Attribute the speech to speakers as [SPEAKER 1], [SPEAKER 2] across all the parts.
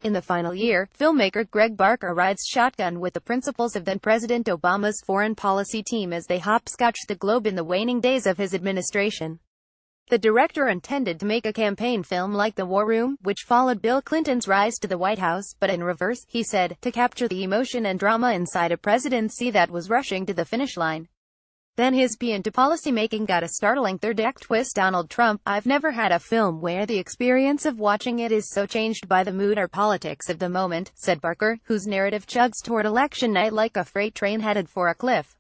[SPEAKER 1] In the final year, filmmaker Greg Barker rides shotgun with the principals of then-President Obama's foreign policy team as they hopscotch the globe in the waning days of his administration. The director intended to make a campaign film like The War Room, which followed Bill Clinton's rise to the White House, but in reverse, he said, to capture the emotion and drama inside a presidency that was rushing to the finish line. Then his pee into policymaking got a startling third-act twist. Donald Trump: I've never had a film where the experience of watching it is so changed by the mood or politics of the moment, said Barker, whose narrative chugs toward election night like a freight train headed for a cliff.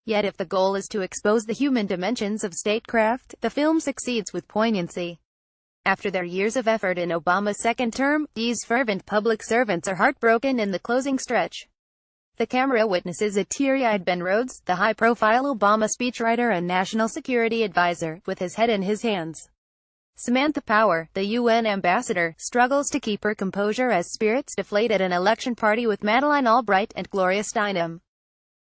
[SPEAKER 1] Yet if the goal is to expose the human dimensions of statecraft, the film succeeds with poignancy. After their years of effort in Obama's second term, these fervent public servants are heartbroken in the closing stretch. The camera witnesses a teary-eyed Ben Rhodes, the high-profile Obama speechwriter and national security advisor, with his head in his hands. Samantha Power, the UN ambassador, struggles to keep her composure as spirits deflate at an election party with Madeleine Albright and Gloria Steinem.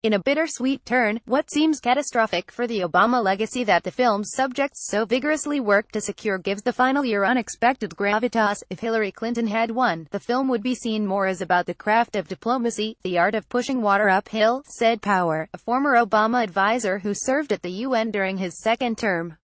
[SPEAKER 1] In a bittersweet turn, what seems catastrophic for the Obama legacy that the film's subjects so vigorously worked to secure gives the final year unexpected gravitas. If Hillary Clinton had won, the film would be seen more as about the craft of diplomacy, the art of pushing water uphill, said Power, a former Obama advisor who served at the UN during his second term.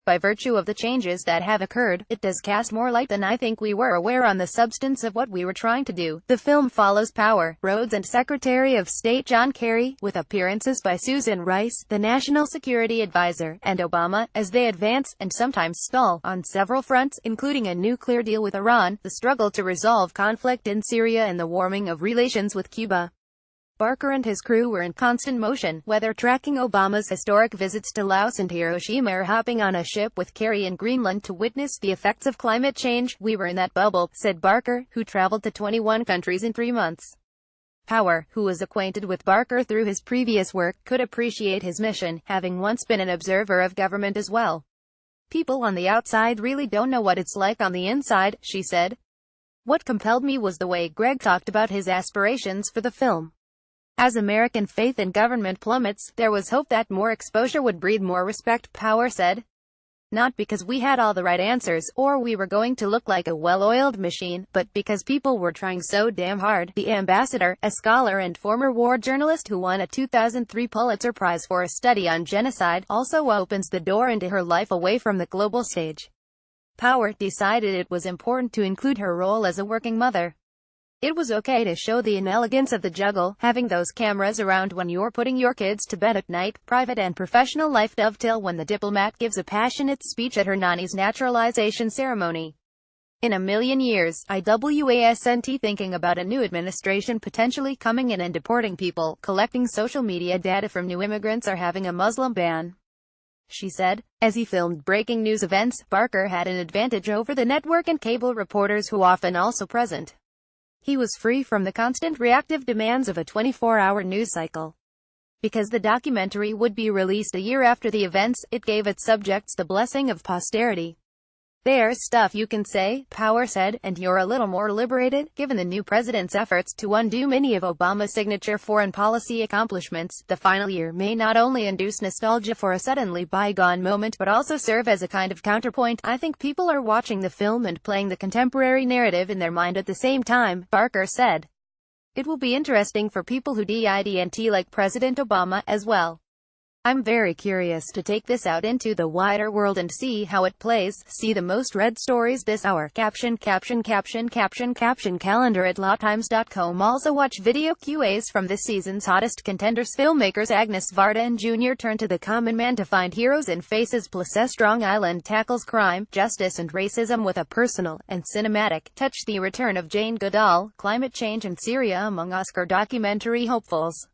[SPEAKER 1] By virtue of the changes that have occurred, it does cast more light than I think we were aware on the substance of what we were trying to do. The film follows Power, Rhodes and Secretary of State John Kerry, with appearances by Susan Rice, the National Security Advisor, and Obama, as they advance, and sometimes stall, on several fronts, including a nuclear deal with Iran, the struggle to resolve conflict in Syria and the warming of relations with Cuba. Barker and his crew were in constant motion, whether tracking Obama's historic visits to Laos and Hiroshima or hopping on a ship with Kerry in Greenland to witness the effects of climate change. We were in that bubble, said Barker, who traveled to 21 countries in 3 months. Power, who was acquainted with Barker through his previous work, could appreciate his mission, having once been an observer of government as well. People on the outside really don't know what it's like on the inside, she said. What compelled me was the way Greg talked about his aspirations for the film. As American faith in government plummets, there was hope that more exposure would breed more respect, Power said. Not because we had all the right answers, or we were going to look like a well-oiled machine, but because people were trying so damn hard. The ambassador, a scholar and former war journalist who won a 2003 Pulitzer Prize for a study on genocide, also opens the door into her life away from the global stage. Power decided it was important to include her role as a working mother. It was okay to show the inelegance of the juggle, having those cameras around when you're putting your kids to bed at night. Private and professional life dovetail when the diplomat gives a passionate speech at her nanny's naturalization ceremony. In a million years, I wasn't thinking about a new administration potentially coming in and deporting people, collecting social media data from new immigrants, or having a Muslim ban, she said. As he filmed breaking news events, Barker had an advantage over the network and cable reporters who often also present. He was free from the constant reactive demands of a 24-hour news cycle. Because the documentary would be released a year after the events, it gave its subjects the blessing of posterity. There's stuff you can say, Power said, and you're a little more liberated, given the new president's efforts to undo many of Obama's signature foreign policy accomplishments. The final year may not only induce nostalgia for a suddenly bygone moment, but also serve as a kind of counterpoint. I think people are watching the film and playing the contemporary narrative in their mind at the same time, Barker said. It will be interesting for people who didn't like President Obama as well. I'm very curious to take this out into the wider world and see how it plays. See the most read stories this hour. Caption calendar at lawtimes.com. Also watch video QAs from this season's hottest contenders. Filmmakers Agnes Varda and Jr. turn to the common man to find heroes and faces. Plus Strong Island tackles crime, justice and racism with a personal and cinematic touch. The return of Jane Goodall, climate change and Syria among Oscar documentary hopefuls.